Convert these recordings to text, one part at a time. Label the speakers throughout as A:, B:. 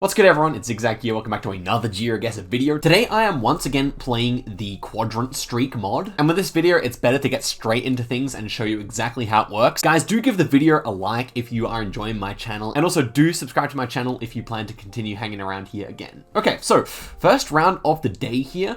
A: What's good everyone, it's Zigzag here, welcome back to another Geoguessr video. Today I am once again playing the quadrant streak mod, and with this video it's better to get straight into things and show you exactly how it works. Guys, do give the video a like if you are enjoying my channel, and also do subscribe to my channel if you plan to continue hanging around here again. Okay, so first round of the day here,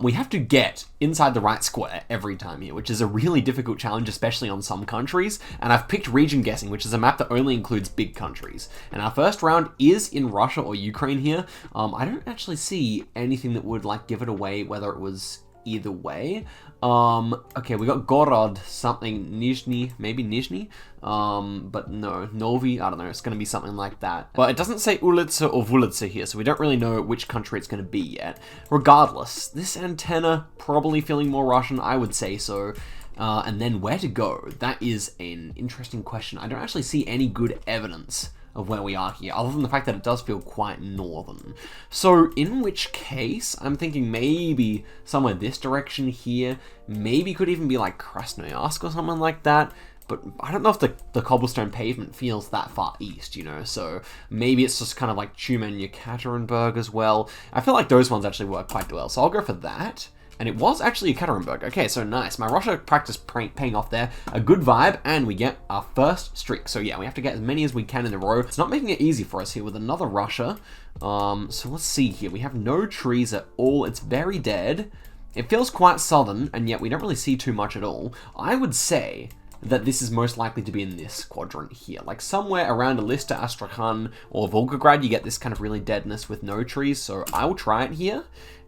A: we have to get inside the right square every time here, which is a really difficult challenge, especially on some countries, and I've picked region guessing, which is a map that only includes big countries. And our first round is in Russia or Ukraine here. I don't actually see anything that would like give it away whether it was either way. Okay, we got Gorod, something, Nizhny, maybe Nizhny, but no, Novi, I don't know, it's gonna be something like that. But it doesn't say Ulitsa or Vulitsa here, so we don't really know which country it's gonna be yet. Regardless, this antenna probably feeling more Russian, I would say so. And then where to go? That is an interesting question. I don't actually see any good evidence of where we are here, other than the fact that it does feel quite northern. So in which case, I'm thinking maybe somewhere this direction here, maybe could even be like Krasnoyarsk or something like that, but I don't know if the cobblestone pavement feels that far east, you know, so maybe it's just kind of like Tyumen, Yekaterinburg as well. I feel like those ones actually work quite well, so I'll go for that. And it was actually Yekaterinburg. Okay, so nice. My Russia practice paying off there. A good vibe, and we get our first streak. So yeah, we have to get as many as we can in a row. It's not making it easy for us here with another Russia. So let's see here. We have no trees at all. It's very dead. It feels quite southern, and yet we don't really see too much at all. I would say that this is most likely to be in this quadrant here. Like somewhere around Elista, Astrakhan, or Volgograd, you get this kind of really deadness with no trees. So I will try it here.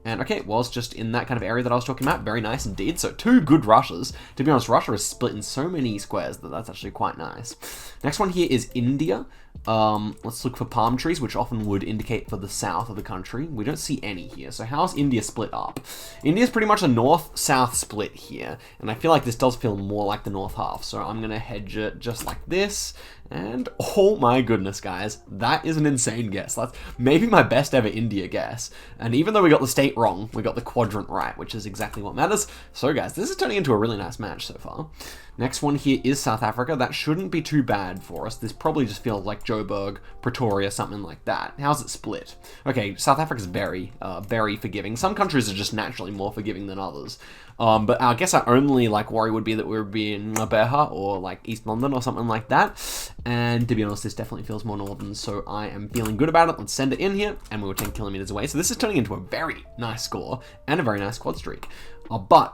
A: And okay, it was just in that kind of area that I was talking about. Very nice indeed. So two good Russias. To be honest, Russia is split in so many squares that that's actually quite nice. Next one here is India. Let's look for palm trees, which often would indicate for the south of the country. We don't see any here. So how's India split up? India's pretty much a north-south split here. And I feel like this does feel more like the north half. So I'm going to hedge it just like this. And oh my goodness, guys, that is an insane guess. That's maybe my best ever India guess. And even though we got the state wrong, we got the quadrant right, which is exactly what matters. So guys, this is turning into a really nice match so far. Next one here is South Africa. That shouldn't be too bad for us. This probably just feels like Joburg, Pretoria, something like that. How's it split? Okay, South Africa's very forgiving. Some countries are just naturally more forgiving than others. But I guess our only like worry would be that we would be in Beha or like East London or something like that. And to be honest, this definitely feels more northern, so I am feeling good about it. Let's send it in here, and we were 10 kilometers away. So this is turning into a very nice score and a very nice quad streak. But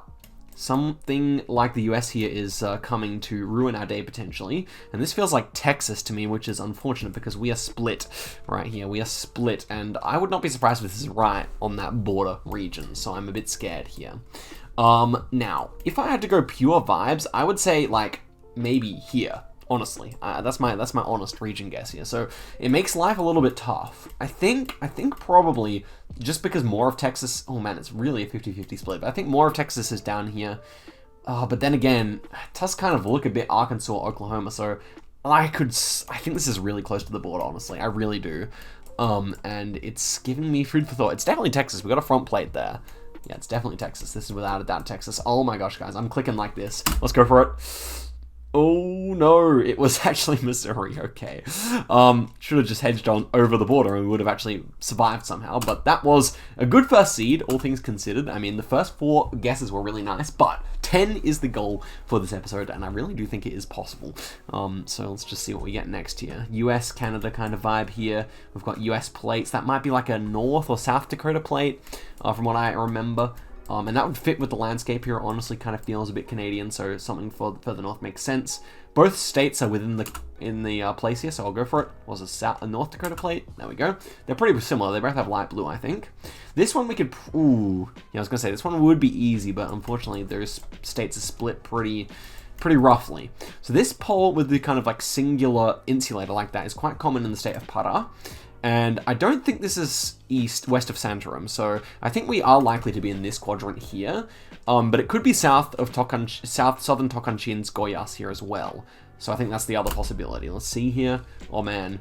A: something like the US here is coming to ruin our day potentially, and this feels like Texas to me, which is unfortunate because we are split right here. We are split, and I would not be surprised if this is right on that border region, so I'm a bit scared here. Now, if I had to go pure vibes, I would say like maybe here. Honestly, that's my honest region guess here. So it makes life a little bit tough. I think probably just because more of Texas, oh man, it's really a 50-50 split, but I think more of Texas is down here. But then again, it does kind of look a bit Arkansas, Oklahoma, so I think this is really close to the border, honestly. I really do. And it's giving me food for thought. It's definitely Texas. We got a front plate there. Yeah, it's definitely Texas. This is without a doubt Texas. Oh my gosh, guys, I'm clicking like this. Let's go for it. Oh no, it was actually Missouri, okay. Should have just hedged on over the border and we would have actually survived somehow, but that was a good first seed, all things considered. I mean, the first 4 guesses were really nice, but 10 is the goal for this episode, and I really do think it is possible. So let's just see what we get next here. US, Canada kind of vibe here. We've got US plates. That might be like a North or South Dakota plate, from what I remember. And that would fit with the landscape here. Honestly, kind of feels a bit Canadian, so something further north makes sense. Both states are within the place here, so I'll go for it. Was a North Dakota plate? There we go. They're pretty similar. They both have light blue, I think. This one we could. Ooh, yeah, I was gonna say this one would be easy, but unfortunately, those states are split pretty roughly. So this pole with the kind of like singular insulator like that is quite common in the state of Pará. And I don't think this is west of Santorum, so I think we are likely to be in this quadrant here. But it could be southern Tocantins, Goiás here as well. So I think that's the other possibility. Let's see here. Oh man,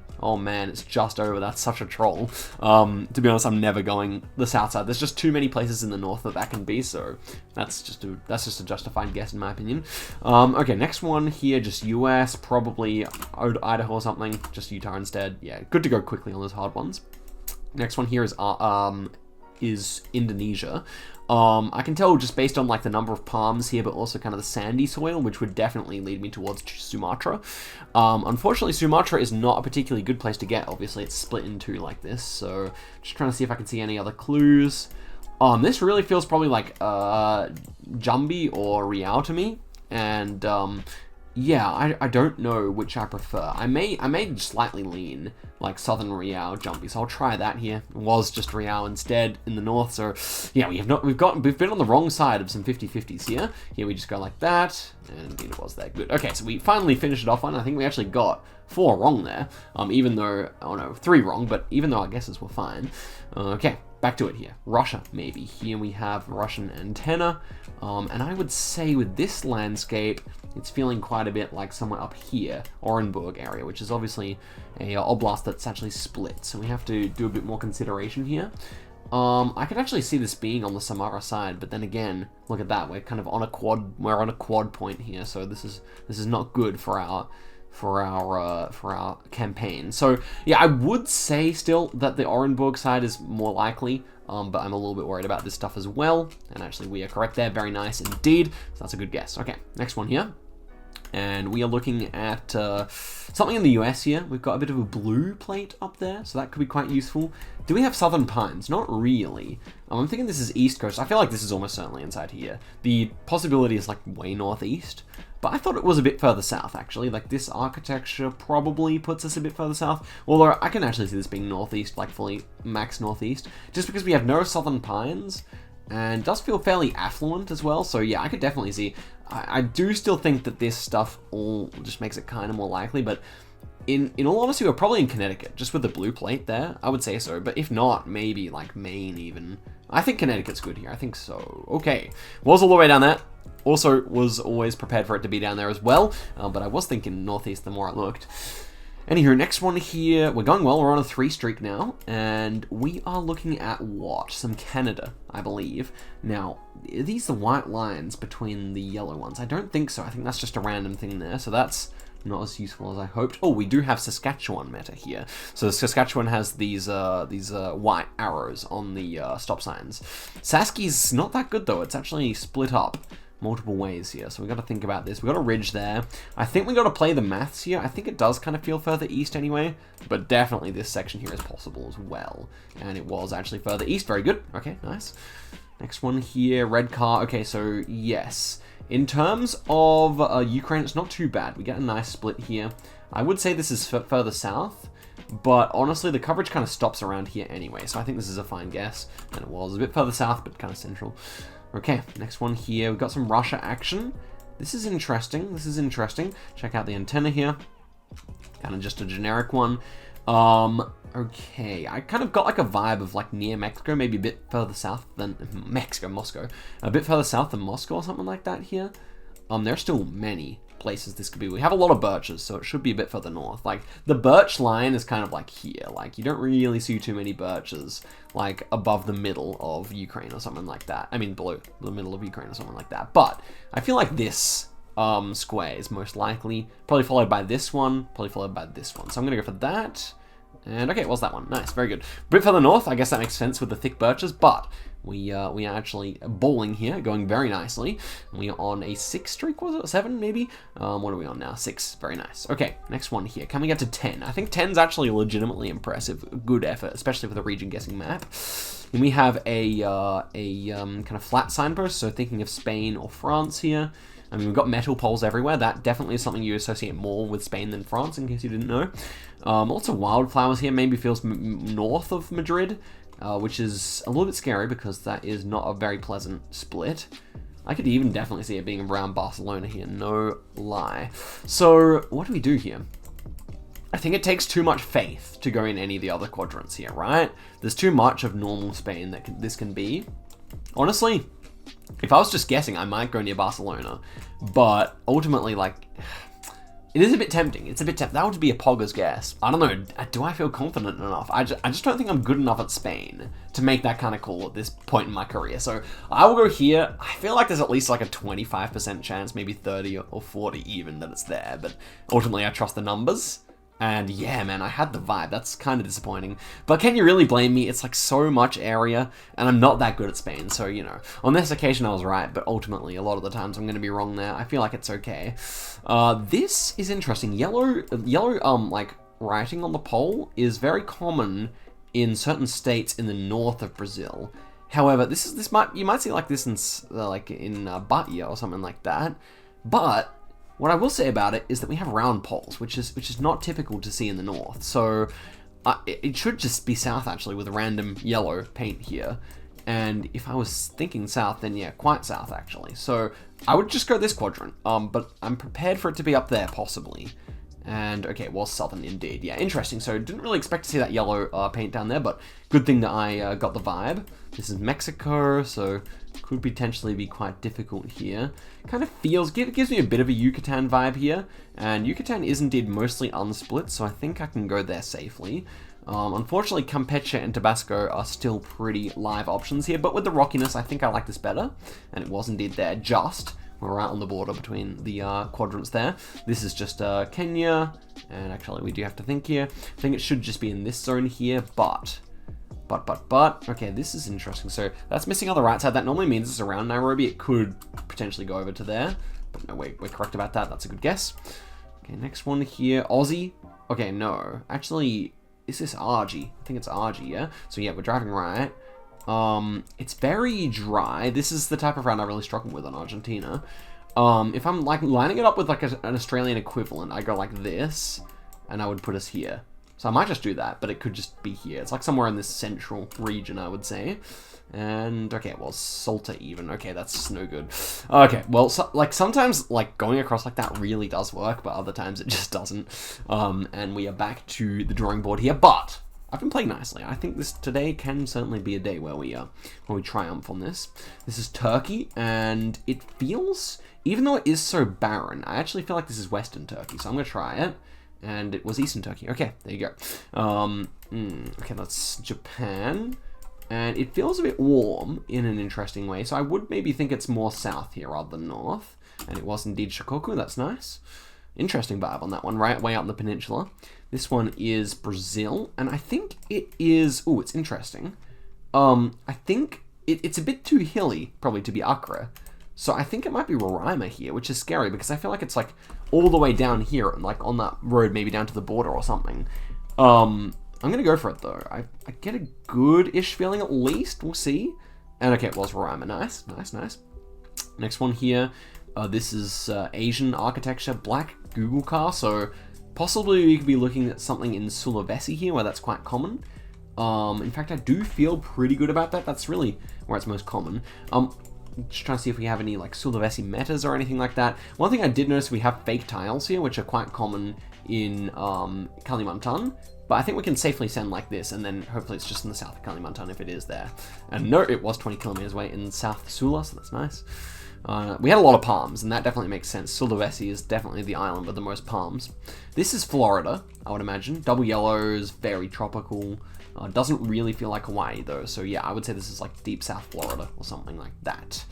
A: it's just over. That's such a troll. To be honest, I'm never going the south side. There's just too many places in the north that can be, so that's just a justified guess in my opinion. Okay, next one here, just US, probably Idaho or something, just Utah instead. Yeah, good to go quickly on those hard ones. Next one here is Indonesia. I can tell just based on like the number of palms here, but also kind of the sandy soil, which would definitely lead me towards Sumatra. Unfortunately, Sumatra is not a particularly good place to get. Obviously, it's split in two like this. So just trying to see if I can see any other clues. This really feels probably like Jambi or Riau to me. And yeah, I don't know which I prefer. I may slightly lean like Southern Riau Jambi, so I'll try that here. It was just Riau instead in the north, so yeah, we've been on the wrong side of some 50-50s here. Here we just go like that, and indeed it was there. Good. Okay, so we finally finished it off on. I think we actually got 4 wrong there, even though, oh no, 3 wrong, but even though our guesses were fine. Okay, back to it here. Russia, maybe. Here we have Russian antenna, and I would say with this landscape, it's feeling quite a bit like somewhere up here, Orenburg area, which is obviously a oblast that's actually split, so we have to do a bit more consideration here. I could actually see this being on the Samara side, but then again, look at that, we're kind of on a quad point here, so this is not good for our campaign. So yeah, I would say still that the Orenburg side is more likely, but I'm a little bit worried about this stuff as well. And actually, we are correct there. Very nice indeed. So that's a good guess. Okay, next one here. And we are looking at something in the US here. We've got a bit of a blue plate up there, so that could be quite useful. Do we have southern pines? Not really. I'm thinking this is east coast. I feel like this is almost certainly inside here. The possibility is like way northeast, but I thought it was a bit further south actually. Like this architecture probably puts us a bit further south, although I can actually see this being northeast, like fully max northeast, just because we have no southern pines. And does feel fairly affluent as well, so yeah, I could definitely see. I do still think that this stuff all just makes it kind of more likely, but in all honesty, we're probably in Connecticut, just with the blue plate there. I would say so, but if not, maybe like Maine even. I think Connecticut's good here, I think so. Okay, was all the way down there. Also was always prepared for it to be down there as well, but I was thinking northeast the more I looked. Anywho, next one here, we're going well, we're on a 3 streak now, and we are looking at what? Some Canada, I believe. Now, are these the white lines between the yellow ones? I don't think so, I think that's just a random thing there, so that's not as useful as I hoped. Oh, we do have Saskatchewan meta here. So Saskatchewan has these white arrows on the stop signs. Saski's not that good though, it's actually split up multiple ways here, so we got to think about this. We got a ridge there. I think we got to play the maths here. I think it does kind of feel further east anyway, but definitely this section here is possible as well, and it was actually further east. Very good. Okay, nice. Next one here, red car. Okay, so yes, in terms of Ukraine, it's not too bad. We get a nice split here. I would say this is further south, but honestly, the coverage kind of stops around here anyway, so I think this is a fine guess, and it was a bit further south, but kind of central. Okay, next one here. We've got some Russia action. This is interesting. This is interesting. Check out the antenna here. Kind of just a generic one. Okay, I kind of got like a vibe of like near Mexico, maybe a bit further south than Moscow. A bit further south than Moscow or something like that here. There are still many places this could be. We have a lot of birches, so it should be a bit further north. Like the birch line is kind of like here. Like you don't really see too many birches like above the middle of Ukraine or something like that. I mean below the middle of Ukraine or something like that. But I feel like this square is most likely, probably followed by this one, probably followed by this one. So I'm gonna go for that. And okay, it was that one. Nice, very good. A bit further north, I guess that makes sense with the thick birches, but we are actually bowling here, going very nicely. We are on a 6 streak, was it? 7, maybe? What are we on now? 6, very nice. Okay, next one here. Can we get to 10? I think 10's actually legitimately impressive. Good effort, especially for the region guessing map. And we have a kind of flat signpost, so thinking of Spain or France here. I mean, we've got metal poles everywhere. That definitely is something you associate more with Spain than France, in case you didn't know. Lots of wildflowers here. Maybe feels north of Madrid, which is a little bit scary because that is not a very pleasant split. I could even definitely see it being around Barcelona here, no lie. So, what do we do here? I think it takes too much faith to go in any of the other quadrants here, right? There's too much of normal Spain that this can be. Honestly, if I was just guessing, I might go near Barcelona, but ultimately, like, it is a bit tempting. It's a bit tempting. That would be a pogger's guess. I don't know. Do I feel confident enough? I just don't think I'm good enough at Spain to make that kind of call at this point in my career. So I will go here. I feel like there's at least like a 25% chance, maybe 30 or 40 even, that it's there. But ultimately, I trust the numbers. And yeah, man, I had the vibe. That's kind of disappointing. But can you really blame me? It's like so much area, and I'm not that good at Spain. So, you know, on this occasion I was right, but ultimately a lot of the times I'm going to be wrong there. I feel like it's okay. This is interesting. Yellow, like, writing on the pole is very common in certain states in the north of Brazil. However, you might see like this in Bahia or something like that. But what I will say about it is that we have round poles, which is not typical to see in the north. So it should just be south actually, with a random yellow paint here. And if I was thinking south, then yeah, quite south actually. So I would just go this quadrant. But I'm prepared for it to be up there possibly. And okay, it was southern indeed. Yeah, interesting. So didn't really expect to see that yellow paint down there, but good thing that I got the vibe. This is Mexico, so could potentially be quite difficult here. Kind of gives me a bit of a Yucatan vibe here, and Yucatan is indeed mostly unsplit, so I think I can go there safely. Unfortunately, Campeche and Tabasco are still pretty live options here, but with the rockiness, I think I like this better, and it was indeed there just. We're right on the border between the quadrants there. This is just Kenya, and actually we do have to think here. I think it should just be in this zone here, but, okay, this is interesting. So that's missing on the right side. That normally means it's around Nairobi. It could potentially go over to there, but no, we're correct about that. That's a good guess. Okay, next one here, Aussie. Okay, no, actually, is this RG? I think it's RG, yeah? So yeah, we're driving right. It's very dry. This is the type of round I really struggle with on Argentina. If I'm like lining it up with like an Australian equivalent, I go like this, and I would put us here. So I might just do that, but it could just be here. It's like somewhere in this central region, I would say. And okay, well, Salta even. Okay, that's no good. Okay, well, like sometimes like going across like that really does work, but other times it just doesn't. And we are back to the drawing board here, but I've been playing nicely. I think today can certainly be a day where we triumph on this. This is Turkey, and it feels, even though it is so barren, I actually feel like this is Western Turkey. So I'm gonna try it, and it was Eastern Turkey. Okay, there you go. Okay, that's Japan, and it feels a bit warm in an interesting way. So I would maybe think it's more south here rather than north, and it was indeed Shikoku. That's nice. Interesting vibe on that one, right way out in the peninsula. This one is Brazil, and I think it is, ooh, it's interesting. I think it's a bit too hilly, probably, to be Accra. So I think it might be Roraima here, which is scary, because I feel like it's like all the way down here, and like on that road, maybe down to the border or something. I'm gonna go for it, though. I get a good-ish feeling, at least. We'll see. And okay, it was Roraima. Nice, nice, nice. Next one here. This is Asian architecture, black Google car, so possibly we could be looking at something in Sulawesi here, where that's quite common. In fact, I do feel pretty good about that. That's really where it's most common. Just trying to see if we have any like Sulawesi metas or anything like that. One thing I did notice, we have fake tiles here, which are quite common in Kalimantan. But I think we can safely send like this, and then hopefully it's just in the south of Kalimantan if it is there. And no, it was 20 kilometers away in South Sula, so that's nice. We had a lot of palms, and that definitely makes sense. Sulawesi is definitely the island with the most palms. This is Florida, I would imagine. Double yellows, very tropical. Doesn't really feel like Hawaii, though. So yeah, I would say this is like deep South Florida or something like that.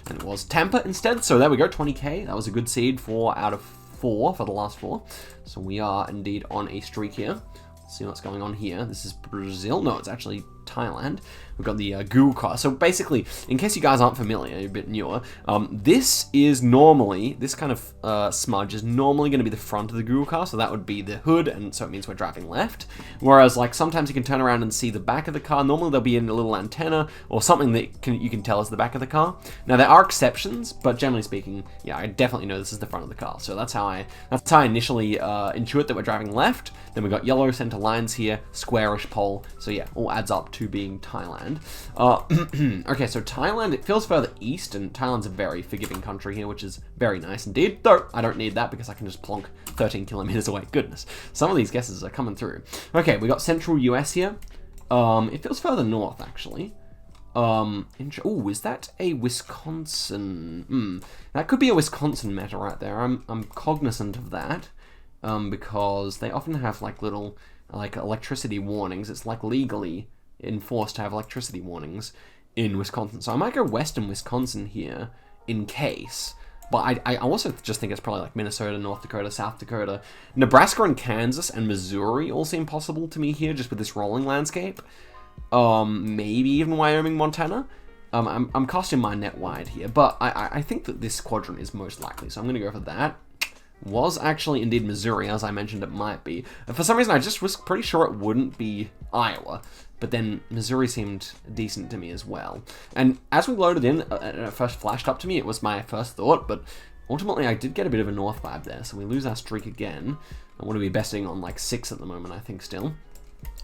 A: And it was Tampa instead, so there we go, 20k. That was a good seed, 4 out of 4 for the last 4. So we are indeed on a streak here. Let's see what's going on here. This is Brazil. No, it's actually Thailand. We've got the Google car. So basically, in case you guys aren't familiar, you're a bit newer, this kind of smudge is normally going to be the front of the Google car, so that would be the hood, and so it means we're driving left. Whereas, like, sometimes you can turn around and see the back of the car. Normally there'll be a little antenna or something that you can tell is the back of the car. Now, there are exceptions, but generally speaking, yeah, I definitely know this is the front of the car. So that's how I initially intuit that we're driving left. Then we've got yellow center lines here, squarish pole. So yeah, all adds up to being Thailand. Okay, so Thailand, it feels further east, and Thailand's a very forgiving country here, which is very nice indeed. Though, I don't need that because I can just plonk 13 kilometers away. Goodness, some of these guesses are coming through. Okay, we got central US here. It feels further north, actually. Oh, is that a Wisconsin? That could be a Wisconsin meta right there. I'm cognizant of that. Because they often have like little like electricity warnings. It's like legally enforced to have electricity warnings in Wisconsin. So I might go western Wisconsin here in case. But I also just think it's probably like Minnesota, North Dakota, South Dakota. Nebraska and Kansas and Missouri all seem possible to me here, just with this rolling landscape. Maybe even Wyoming, Montana. I'm casting my net wide here, but I think that this quadrant is most likely, so I'm going to go for that. Was actually indeed Missouri, as I mentioned it might be. And for some reason, I just was pretty sure it wouldn't be Iowa, but then Missouri seemed decent to me as well. And as we loaded in, and it first flashed up to me, it was my first thought, but ultimately I did get a bit of a north vibe there, so we lose our streak again. I want to be betting on like 6 at the moment, I think, still.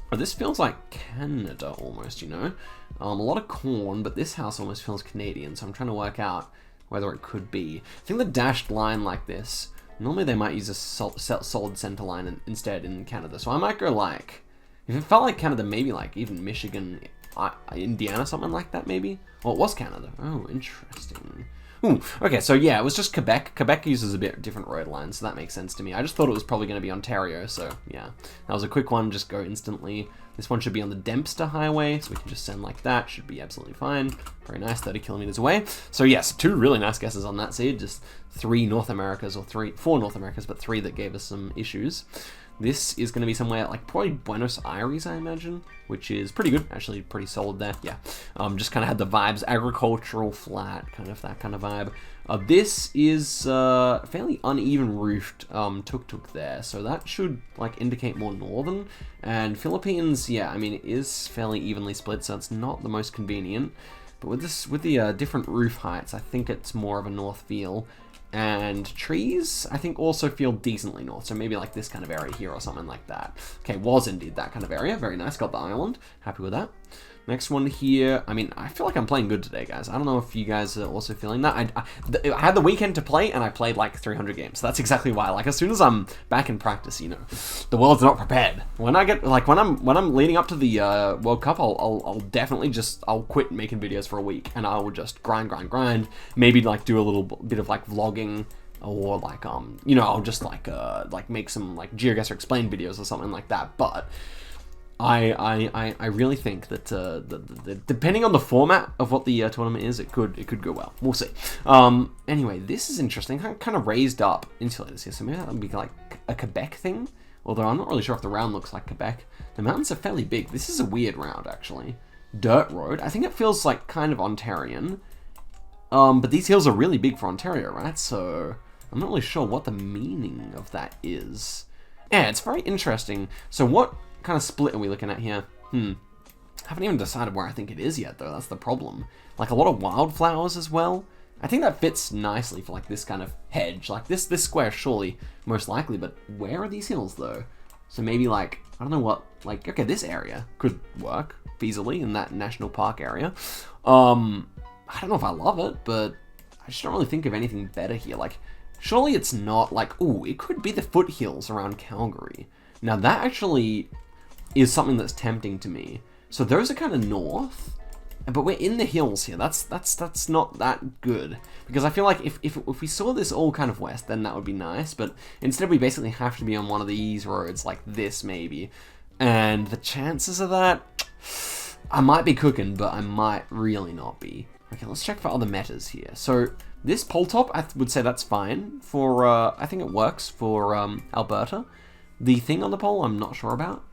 A: But this feels like Canada almost, you know? A lot of corn, but this house almost feels Canadian, so I'm trying to work out whether it could be. I think the dashed line like this, normally they might use a solid center line instead in Canada, so I might go like, if it felt like Canada, maybe like even Michigan, Indiana, something like that maybe? Well, it was Canada. Oh, interesting. Ooh, okay, so yeah, it was just Quebec. Quebec uses a bit different road lines, so that makes sense to me. I just thought it was probably going to be Ontario, so yeah. That was a quick one, just go instantly. This one should be on the Dempster Highway, so we can just send like that. Should be absolutely fine. Very nice, 30 kilometers away. So yes, 2 really nice guesses on that seed. Just 4 North Americas, but 3 that gave us some issues. This is going to be somewhere like probably Buenos Aires, I imagine, which is pretty good, actually pretty solid there. Yeah, just kind of had the vibes, agricultural, flat, kind of that kind of vibe. This is fairly uneven roofed tuk-tuk there, so that should like indicate more northern. And Philippines, yeah, I mean it is fairly evenly split, so it's not the most convenient. But with the different roof heights, I think it's more of a north feel. And trees, I think, also feel decently north, so maybe like this kind of area here or something like that. Okay, was indeed that kind of area. Very nice, got the island. Happy with that. Next one here. I mean, I feel like I'm playing good today, guys. I don't know if you guys are also feeling that. I had the weekend to play, and I played like 300 games. So that's exactly why. Like, as soon as I'm back in practice, you know, the world's not prepared. When I get like when I'm leading up to the World Cup, I'll definitely just quit making videos for a week, and I will just grind. Maybe like do a little bit of like vlogging. Or like you know, I'll just like make some like Geoguessr explain videos or something like that. But I really think that depending on the format of what the tournament is, it could go well. We'll see. Anyway, this is interesting. Kind of raised up insulators here, so maybe that would be like a Quebec thing. Although I'm not really sure if the round looks like Quebec. The mountains are fairly big. This is a weird round actually. Dirt road. I think it feels like kind of Ontarian. But these hills are really big for Ontario, right? So I'm not really sure what the meaning of that is. Yeah, it's very interesting. So what kind of split are we looking at here? I haven't even decided where I think it is yet, though. That's the problem. Like a lot of wildflowers as well. I think that fits nicely for like this kind of hedge. Like this square, surely, most likely. But where are these hills, though? So maybe like, I don't know what, like, okay, this area could work feasibly in that national park area. I don't know if I love it, but I just don't really think of anything better here. Like, surely it's not like, ooh, it could be the foothills around Calgary. Now that actually is something that's tempting to me. So those are kind of north, but we're in the hills here. That's not that good, because I feel like if we saw this all kind of west, then that would be nice. But instead, we basically have to be on one of these roads like this maybe, and the chances of that, I might be cooking, but I might really not be. Okay, let's check for other metas here. So this pole top, I would say that's fine for, I think it works for Alberta. The thing on the pole, I'm not sure about.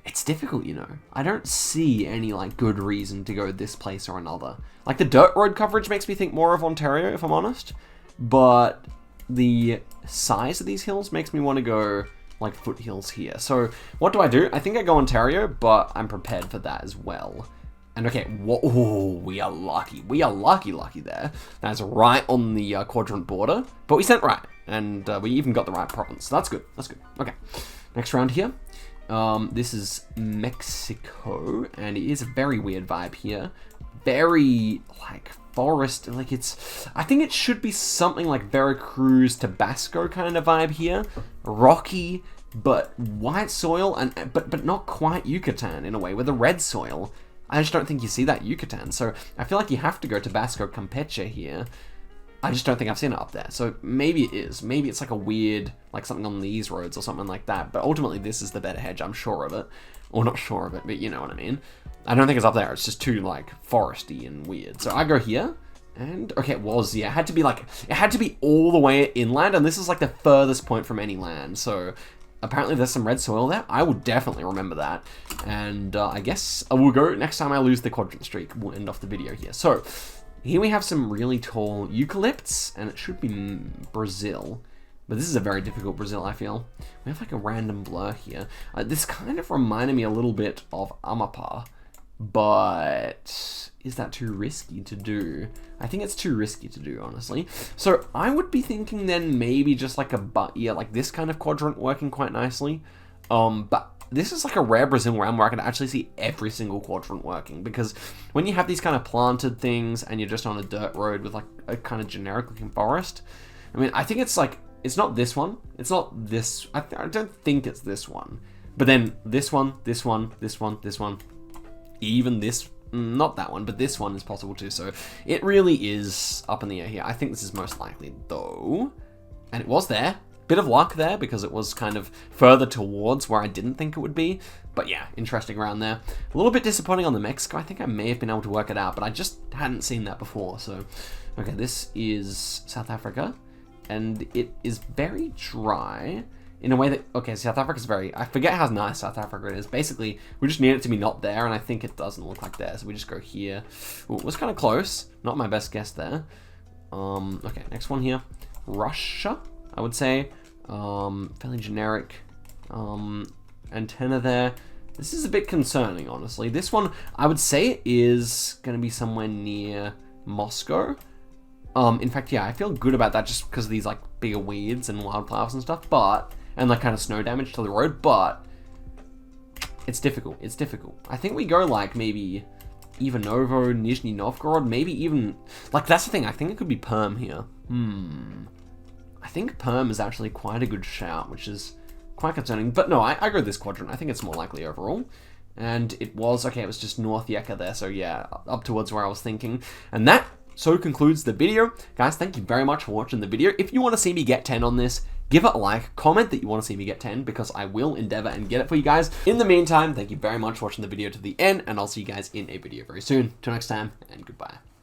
A: It's difficult, you know. I don't see any like good reason to go this place or another. Like the dirt road coverage makes me think more of Ontario, if I'm honest. But the size of these hills makes me want to go like foothills here. So what do? I think I go Ontario, but I'm prepared for that as well. And okay, whoa, we are lucky. We are lucky there. That's right on the quadrant border, but we sent right, and we even got the right province. So that's good. That's good. Okay, next round here. This is Mexico, and it is a very weird vibe here. Very like forest, like it's. I think it should be something like Veracruz, Tabasco kind of vibe here. Rocky, but white soil, and but not quite Yucatan in a way with a red soil. I just don't think you see that Yucatan, so I feel like you have to go Tabasco, Campeche here. I just don't think I've seen it up there, so maybe it is. Maybe it's like a weird, like something on these roads or something like that, but ultimately this is the better hedge, I'm sure of it. Or not sure of it, but you know what I mean. I don't think it's up there, it's just too like foresty and weird. So I go here, And, okay, it was, yeah, it had to be all the way inland, and this is like the furthest point from any land, so apparently there's some red soil there. I will definitely remember that, and I guess I will go, next time I lose the quadrant streak, we'll end off the video here. So, here we have some really tall eucalypts, and it should be Brazil, but this is a very difficult Brazil, I feel. We have like a random blur here. This kind of reminded me a little bit of Amapá, but is that too risky to do? I think it's too risky to do, honestly. So I would be thinking then maybe just like like this kind of quadrant working quite nicely. But this is like a rare Brazil round where I can actually see every single quadrant working, because when you have these kind of planted things and you're just on a dirt road with like a kind of generic looking forest, I mean, I think it's like, it's not this one. It's not this. I don't think it's this one. But then this one, this one, this one, this one, even this, not that one, but this one is possible too. So it really is up in the air here. I think this is most likely though. And it was there. Bit of luck there because it was kind of further towards where I didn't think it would be. But yeah, interesting around there. A little bit disappointing on the Mexico. I think I may have been able to work it out, but I just hadn't seen that before. So, okay, this is South Africa. And it is very dry in a way that, okay, South Africa's very, I forget how nice South Africa is. Basically, we just need it to be not there, and I think it doesn't look like there, so we just go here. Ooh, it was kind of close. Not my best guess there. Okay, next one here. Russia, I would say. Fairly generic antenna there. This is a bit concerning, honestly. This one, I would say, is going to be somewhere near Moscow. In fact, yeah, I feel good about that just because of these like bigger weeds and wildflowers and stuff, and like kind of snow damage to the road, but it's difficult. It's difficult. I think we go like maybe Ivanovo, Nizhny Novgorod, maybe even, like that's the thing, I think it could be Perm here. I think Perm is actually quite a good shout, which is quite concerning, but no, I go this quadrant. I think it's more likely overall. And it was, okay, it was just North Yeka there, so yeah, up towards where I was thinking. And that so concludes the video. Guys, thank you very much for watching the video. If you want to see me get 10 on this, give it a like, comment that you want to see me get 10, because I will endeavor and get it for you guys. In the meantime, thank you very much for watching the video to the end, and I'll see you guys in a video very soon. Till next time, and goodbye.